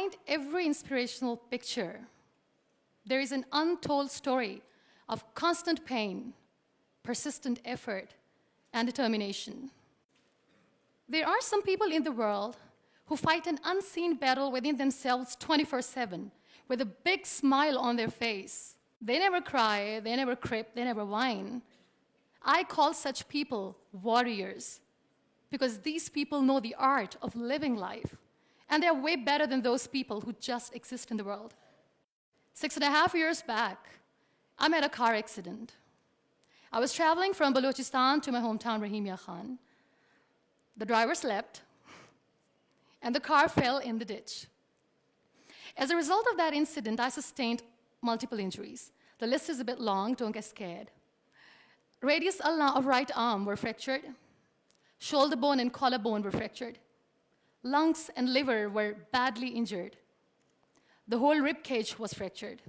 Behind every inspirational picture, there is an untold story of constant pain, persistent effort, and determination. There are some people in the world who fight an unseen battle within themselves 24/7 with a big smile on their face. They never cry, they never crip, they never whine. I call such people warriors because these people know the art of living life, and they're way better than those people who just exist in the world. 6.5 years back, I met a car accident. I was traveling from Balochistan to my hometown, Rahimia Khan. The driver slept, and the car fell in the ditch. As a result of that incident, I sustained multiple injuries. The list is a bit long, don't get scared. Radius of right arm were fractured. Shoulder bone and collarbone were fractured. Lungs and liver were badly injured. The whole rib cage was fractured.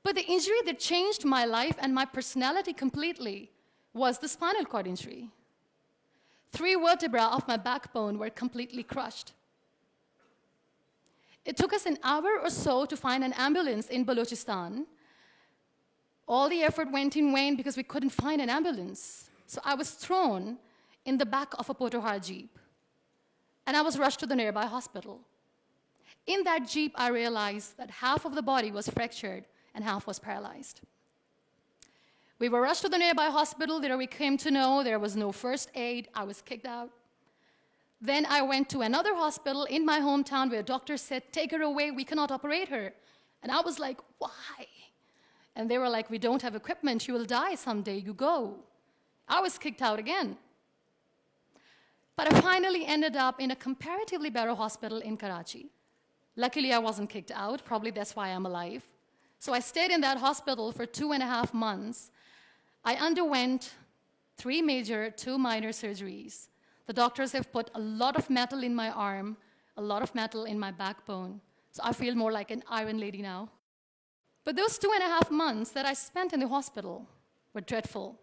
But the injury that changed my life and my personality completely was the spinal cord injury. 3 vertebrae of my backbone were completely crushed. It took us an hour or so to find an ambulance in Balochistan. All the effort went in vain because we couldn't find an ambulance. So I was thrown in the back of a Potohar Jeep, and I was rushed to the nearby hospital. In that Jeep, I realized that half of the body was fractured and half was paralyzed. We were rushed to the nearby hospital. There we came to know there was no first aid. I was kicked out. Then I went to another hospital in my hometown where doctors said, "Take her away, we cannot operate her." And I was like, "Why?" And they were like, "We don't have equipment, you will die someday, you go." I was kicked out again. But I finally ended up in a comparatively better hospital in Karachi. Luckily, I wasn't kicked out. Probably that's why I'm alive. So I stayed in that hospital for 2.5 months. I underwent 3 major, 2 minor surgeries. The doctors have put a lot of metal in my arm, a lot of metal in my backbone. So I feel more like an iron lady now. But those 2.5 months that I spent in the hospital were dreadful.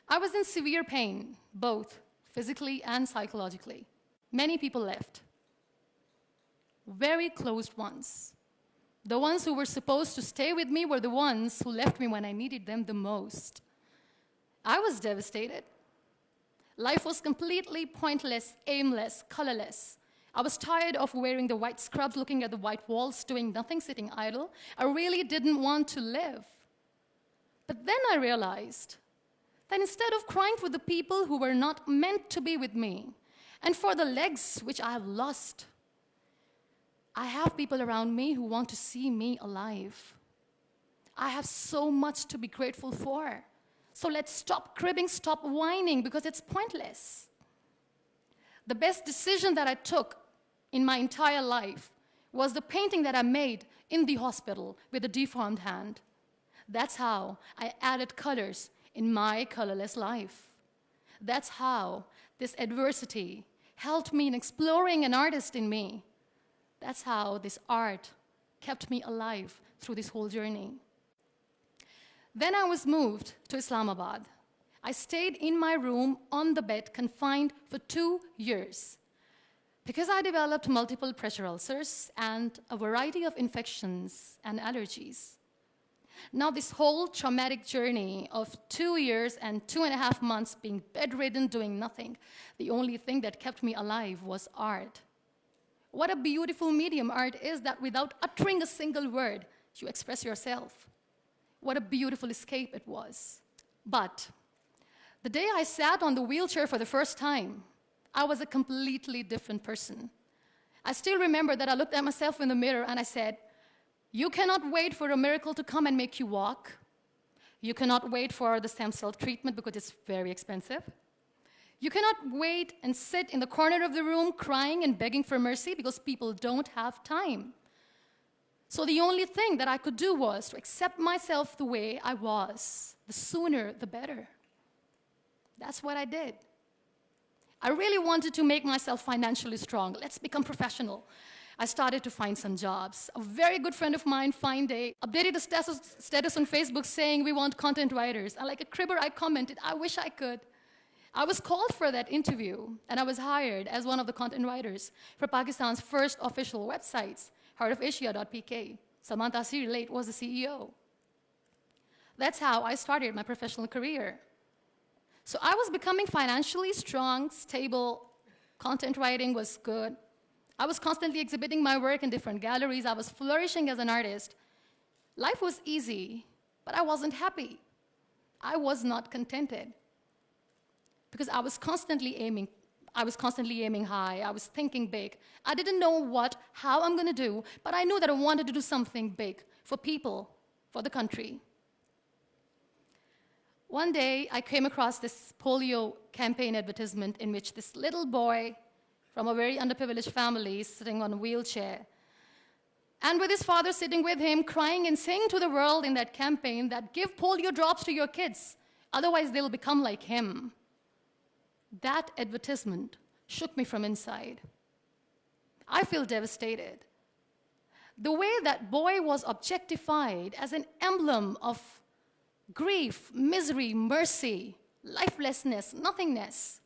I was in severe pain, both physically and psychologically. Many people left. Very close ones. The ones who were supposed to stay with me were the ones who left me when I needed them the most. I was devastated. Life was completely pointless, aimless, colorless. I was tired of wearing the white scrubs, looking at the white walls, doing nothing, sitting idle. I really didn't want to live. But then I realized that instead of crying for the people who were not meant to be with me, and for the legs which I have lost, I have people around me who want to see me alive. I have so much to be grateful for. So let's stop cribbing, stop whining, because it's pointless. The best decision that I took in my entire life was the painting that I made in the hospital with a deformed hand. That's how I added colors in my colorless life. That's how this adversity helped me in exploring an artist in me. That's how this art kept me alive through this whole journey. Then I was moved to Islamabad. I stayed in my room on the bed, confined for 2 years, because I developed multiple pressure ulcers and a variety of infections and allergies. Now, this whole traumatic journey of 2 years and 2.5 months being bedridden, doing nothing, the only thing that kept me alive was art. What a beautiful medium art is, that without uttering a single word, you express yourself. What a beautiful escape it was. But the day I sat on the wheelchair for the first time, I was a completely different person. I still remember that I looked at myself in the mirror and I said, "You cannot wait for a miracle to come and make you walk. You cannot wait for the stem cell treatment because it's very expensive. You cannot wait and sit in the corner of the room crying and begging for mercy because people don't have time." So the only thing that I could do was to accept myself the way I was. The sooner, the better. That's what I did. I really wanted to make myself financially strong. Let's become professional. I started to find some jobs. A very good friend of mine updated a status on Facebook saying, "We want content writers." And like a cribber, I commented, "I wish I could." I was called for that interview, and I was hired as one of the content writers for Pakistan's first official websites, heartofasia.pk. Salman Taseer Late was the CEO. That's how I started my professional career. So I was becoming financially strong, stable, content writing was good. I was constantly exhibiting my work in different galleries. I was flourishing as an artist. Life was easy, but I wasn't happy. I was not contented because I was constantly aiming high. I was thinking big. I didn't know how I'm going to do, but I knew that I wanted to do something big for people, for the country. One day, I came across this polio campaign advertisement in which this little boy from a very underprivileged family is sitting on a wheelchair, and with his father sitting with him, crying and saying to the world in that campaign that give polio drops to your kids, otherwise they'll become like him. That advertisement shook me from inside. I feel devastated. The way that boy was objectified as an emblem of grief, misery, mercy, lifelessness, nothingness.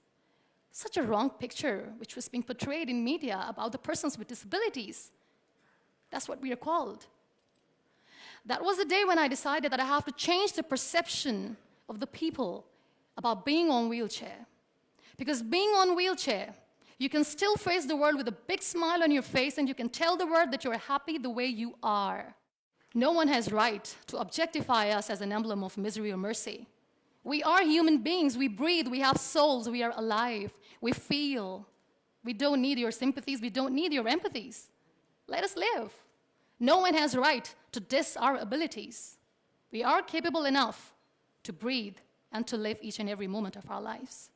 Such a wrong picture which was being portrayed in media about the persons with disabilities. That's what we are called. That was the day when I decided that I have to change the perception of the people about being on wheelchair. Because being on wheelchair, you can still face the world with a big smile on your face, and you can tell the world that you're happy the way you are. No one has right to objectify us as an emblem of misery or mercy. We are human beings. We breathe. We have souls. We are alive. We feel. We don't need your sympathies. We don't need your empathies. Let us live. No one has right to diss our abilities. We are capable enough to breathe and to live each and every moment of our lives.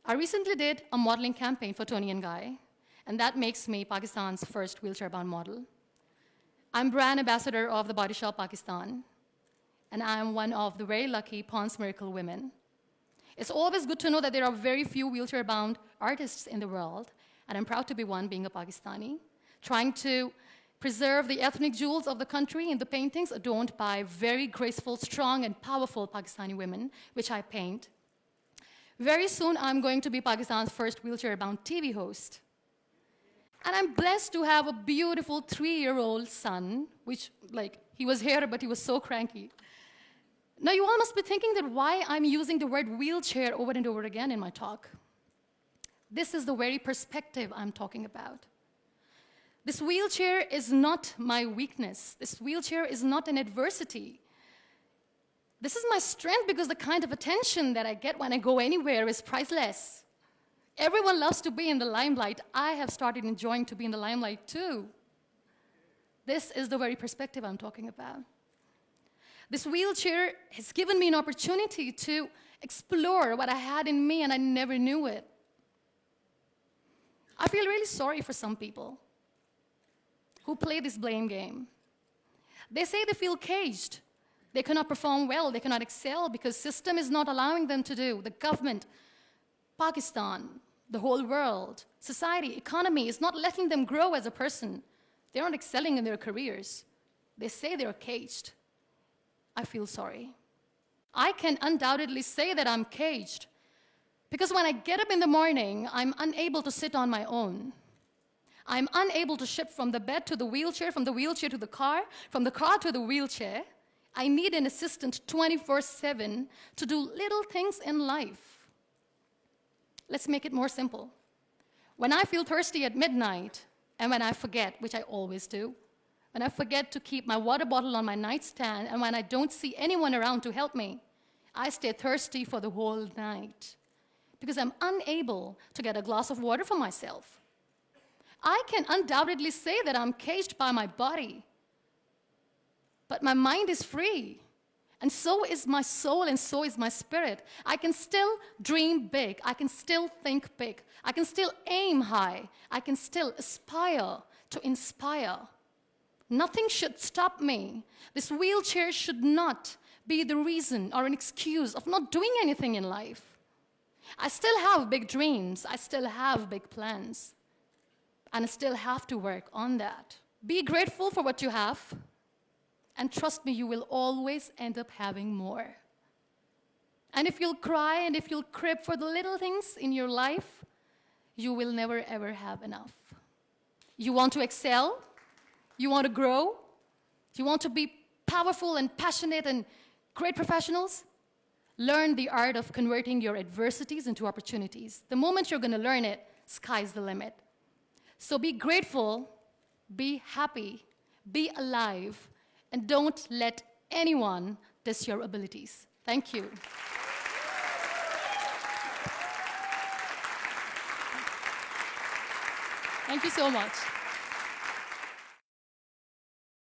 I recently did a modeling campaign for Toni & Guy, and that makes me Pakistan's first wheelchair-bound model. I'm brand ambassador of the Body Shop Pakistan, and I'm one of the very lucky Pond's Miracle women. It's always good to know that there are very few wheelchair-bound artists in the world, and I'm proud to be one, being a Pakistani, trying to preserve the ethnic jewels of the country in the paintings adorned by very graceful, strong, and powerful Pakistani women, which I paint. Very soon, I'm going to be Pakistan's first wheelchair-bound TV host. And I'm blessed to have a beautiful 3-year-old son, which, he was here, but he was so cranky. Now, you all must be thinking that why I'm using the word wheelchair over and over again in my talk. This is the very perspective I'm talking about. This wheelchair is not my weakness. This wheelchair is not an adversity. This is my strength because the kind of attention that I get when I go anywhere is priceless. Everyone loves to be in the limelight. I have started enjoying to be in the limelight too. This is the very perspective I'm talking about. This wheelchair has given me an opportunity to explore what I had in me, and I never knew it. I feel really sorry for some people who play this blame game. They say they feel caged. They cannot perform well, they cannot excel because the system is not allowing them to do. The government, Pakistan, the whole world, society, economy is not letting them grow as a person. They're not excelling in their careers. They say they're caged. I feel sorry. I can undoubtedly say that I'm caged because when I get up in the morning, I'm unable to sit on my own. I'm unable to shift from the bed to the wheelchair, from the wheelchair to the car, from the car to the wheelchair. I need an assistant 24/7 to do little things in life. Let's make it more simple. When I feel thirsty at midnight, and when I forget, which I always do, when I forget to keep my water bottle on my nightstand, and when I don't see anyone around to help me, I stay thirsty for the whole night because I'm unable to get a glass of water for myself. I can undoubtedly say that I'm caged by my body, but my mind is free. And so is my soul, and so is my spirit. I can still dream big. I can still think big. I can still aim high. I can still aspire to inspire. Nothing should stop me. This wheelchair should not be the reason or an excuse of not doing anything in life. I still have big dreams. I still have big plans. And I still have to work on that. Be grateful for what you have. And trust me, you will always end up having more. And if you'll cry and if you'll crib for the little things in your life, you will never ever have enough. You want to excel, you want to grow, you want to be powerful and passionate and great professionals, learn the art of converting your adversities into opportunities. The moment you're going to learn it, sky's the limit. So be grateful, be happy, be alive, and don't let anyone diss your abilities. Thank you. Thank you so much.